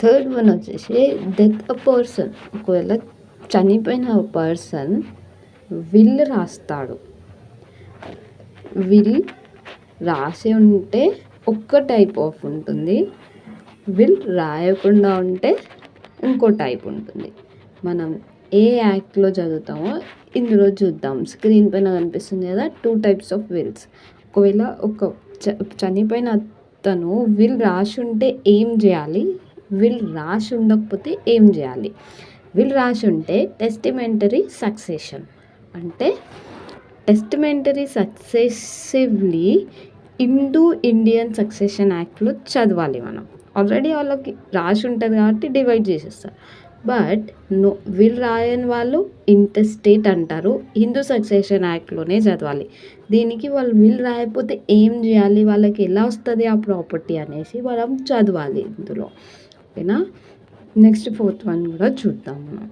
Third one వచ్చేసి death a person. ఒకవేళ చనిపోయిన పర్సన్ విల్ రాస్తాడు. విల్ రాసి ఉంటే ఒక్క టైప్ ఆఫ్ ఉంటుంది, విల్ రాయకుండా ఉంటే ఇంకో టైప్ ఉంటుంది. మనం ఏ యాక్ట్లో చదువుతామో ఇందులో చూద్దాం. స్క్రీన్ పైన కనిపిస్తుంది కదా, 2 టైప్స్ ఆఫ్ విల్స్. ఒకవేళ చనిపోయిన అతను విల్ రాసి ఉంటే ఏం చేయాలి, విల్ రాసి ఉండకపోతే ఏం చేయాలి? విల్ రాసి ఉంటే టెస్టిమెంటరీ సక్సెషన్ అంటే టెస్టిమెంటరీ సక్సెసివ్లీ ఇండియన్ సక్సెషన్ యాక్ట్లో చదవాలి. మనం ఆల్రెడీ వాళ్ళకి రాసి ఉంటుంది కాబట్టి డివైడ్ చేసేస్తారు. బట్ విల్ రాయని వాళ్ళు ఇంటెస్టేట్ అంటారు, హిందూ సక్సెషన్ యాక్ట్లోనే చదవాలి. దీనికి వాళ్ళు విల్ రాయకపోతే ఏం చేయాలి, వాళ్ళకి ఎలా వస్తుంది ఆ ప్రాపర్టీ అనేసి మనం చదవాలి ఇందులో. ఓకేనా? నెక్స్ట్ 4th వన్ కూడా చూద్దాం మనం.